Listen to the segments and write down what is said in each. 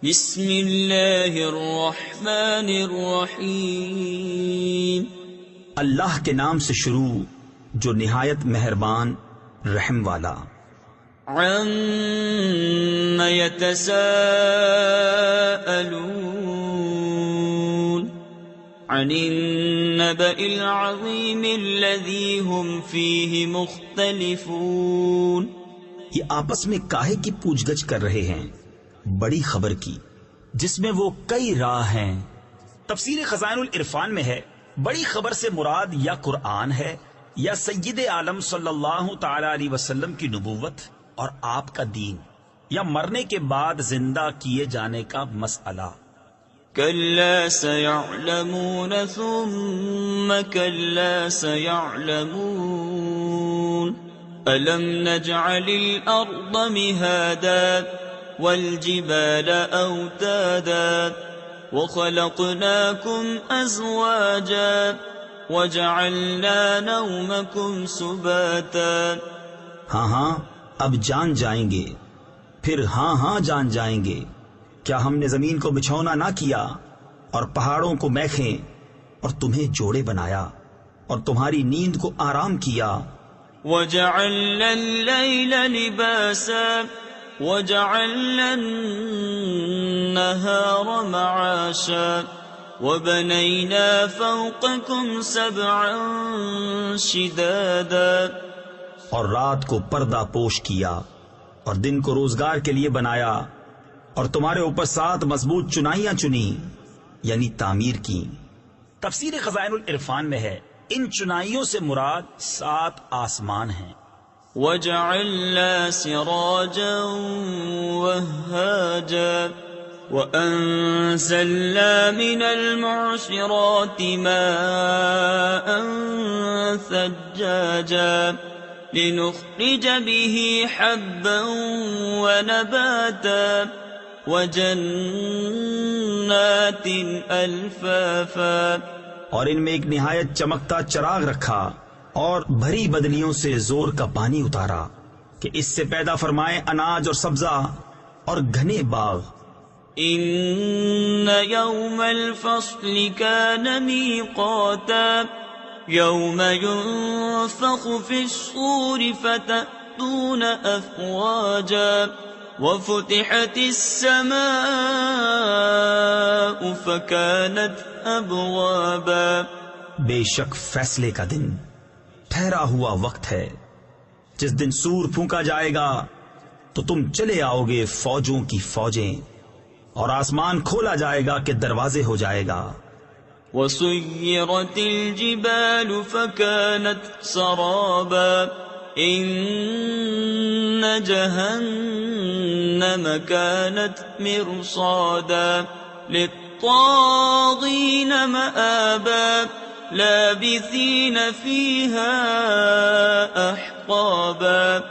بسم اللہ الرحمن الرحیم. اللہ کے نام سے شروع جو نہایت مہربان رحم والا. عم يتساءلون عن النبإ العظیم الذی هم فیہ مختلفون. یہ آپس میں کاہے کی پوچھ گچھ کر رہے ہیں بڑی خبر کی جس میں وہ کئی راہ ہیں. تفسیر خزائن العرفان میں ہے بڑی خبر سے مراد یا قرآن ہے یا سید عالم صلی اللہ تعالی علیہ وسلم کی نبوت اور آپ کا دین یا مرنے کے بعد زندہ کیے جانے کا مسئلہ. کلا سیعلمون ثم کلا سیعلمون الم نجعل الارض مہادا والجبال اوتادا وخلقناكم ازواجا وجعلنا نومكم سباتا. ہاں اب جان جائیں گے، پھر ہاں جان جائیں گے. کیا ہم نے زمین کو بچھونا نہ کیا اور پہاڑوں کو میخیں اور تمہیں جوڑے بنایا اور تمہاری نیند کو آرام کیا. وجعلنا الليل لباسا وجعلنا النهار معاشا وبنينا فوقكم سبعا شدادا. اور رات کو پردہ پوش کیا اور دن کو روزگار کے لیے بنایا اور تمہارے اوپر 7 مضبوط چنائیاں چنی یعنی تعمیر کی. تفسیر خزائن العرفان میں ہے ان چنائیوں سے مراد 7 آسمان ہیں. وجعلنا سراجا وهاجا وأنزلنا من المعصرات ماء ثجاجا لنخرج به حبا ونباتا وجنات الفافا. اور ان میں ایک نہایت چمکتا چراغ رکھا اور بھری بدلیوں سے زور کا پانی اتارا کہ اس سے پیدا فرمائے اناج اور سبزہ اور گھنے باغ. ان یوم الفصل کان میقاتا یوم ينفخ في الصور فتأتون افواجا وفتحت السماء فكانت ابوابا. بے شک فیصلے کا دن ٹھہرا ہوا وقت ہے جس دن سور پھونکا جائے گا تو تم چلے آؤ گے فوجوں کی فوجیں اور آسمان کھولا جائے گا کہ دروازے ہو جائے گا. وسيرت الجبال فكانت سرابا إن جهنم كانت مرصادا للطاغين مآبا لابثين فيها أحقابا.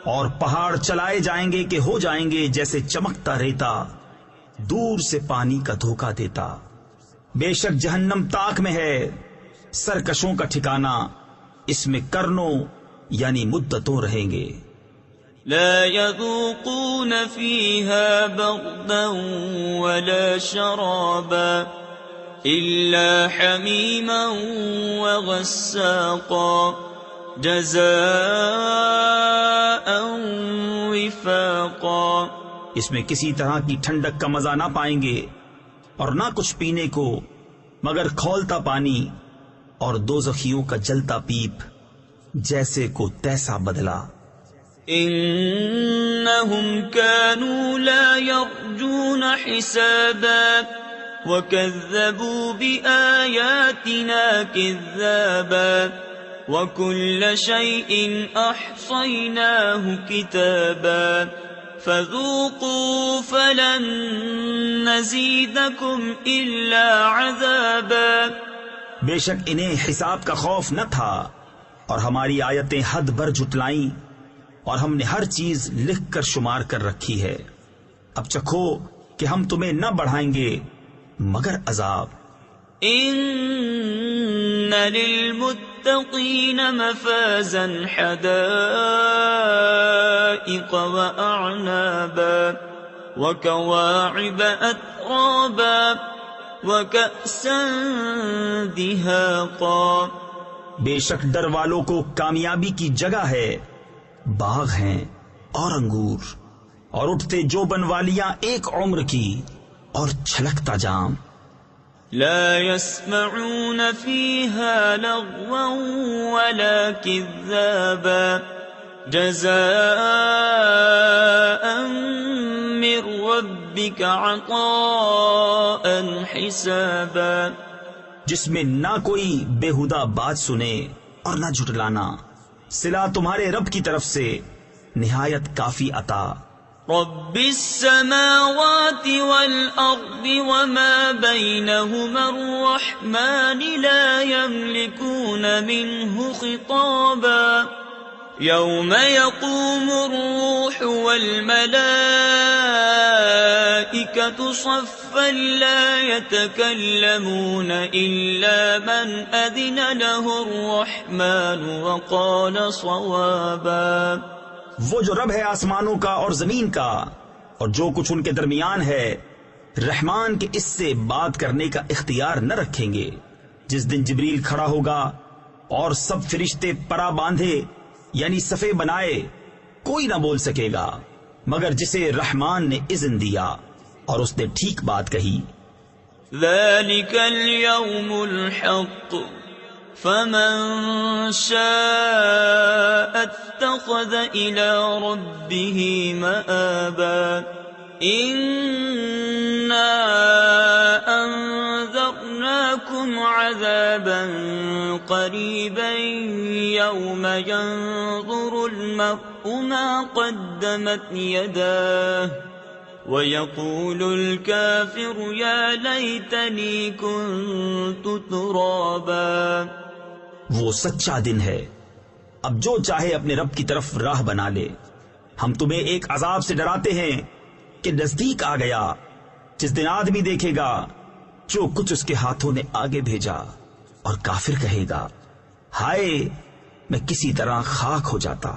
اور پہاڑ چلائے جائیں گے کہ ہو جائیں گے جیسے چمکتا ریتا دور سے پانی کا دھوکہ دیتا. بے شک جہنم تاک میں ہے سرکشوں کا ٹھکانہ، اس میں کرنوں یعنی مدتوں رہیں گے. لا يذوقون فيها بردا ولا شرابا إلا حميما وغساقا جزاء وفاقا. اس میں کسی طرح کی ٹھنڈک کا مزہ نہ پائیں گے اور نہ کچھ پینے کو مگر کھولتا پانی اور دوزخیوں کا جلتا پیپ جیسے کو تیسا بدلا. انہم كانوا لا يرجون حسابا وكذبوا بآياتنا كذابا وكل شيء أحصيناه كتابا فذوقوا فلن نزيدكم إلا عذابا. بے شک انہیں حساب کا خوف نہ تھا اور ہماری آیتیں حد بھر جھٹلائیں اور ہم نے ہر چیز لکھ کر شمار کر رکھی ہے. اب چکھو کہ ہم تمہیں نہ بڑھائیں گے مگر عذاب. ان للمتقین مفازا حدائق واعنابا وكواعب أترابا وكأسا دهاقا. بے شک ڈر والوں کو کامیابی کی جگہ ہے، باغ ہیں اور انگور، اور اٹھتے جو بنوالیاں ایک عمر کی، اور چھلکتا جام. لا يسمعون فيها لغوا ولا كذابا جزاء من ربك عطاء حسابا. جس میں نہ کوئی بےہودہ بات سنے اور نہ جھٹلانا، صلہ تمہارے رب کی طرف سے نہایت کافی عطا. رب السماوات والأرض وما بينهما الرحمن لا يملكون منه خطابا. يوم يقوم الروح والملائكة صفا لا يتكلمون إلا من أذن له الرحمن وقال صوابا. وہ جو رب ہے آسمانوں کا اور زمین کا اور جو کچھ ان کے درمیان ہے، رحمان کے اس سے بات کرنے کا اختیار نہ رکھیں گے. جس دن جبریل کھڑا ہوگا اور سب فرشتے پرا باندھے یعنی صفے بنائے، کوئی نہ بول سکے گا مگر جسے رحمان نے اذن دیا اور اس نے ٹھیک بات کہی. ذلك اليوم الحق فمن شاء اتخذ إلى ربه مآبا. إنا أنذرناكم عذابا قريبا يوم ينظر المرء ما قدمت يداه ويقول الكافر يا ليتني كنت ترابا. وہ سچا دن ہے، اب جو چاہے اپنے رب کی طرف راہ بنا لے. ہم تمہیں ایک عذاب سے ڈراتے ہیں کہ نزدیک آ گیا، جس دن آدمی دیکھے گا جو کچھ اس کے ہاتھوں نے آگے بھیجا، اور کافر کہے گا ہائے میں کسی طرح خاک ہو جاتا.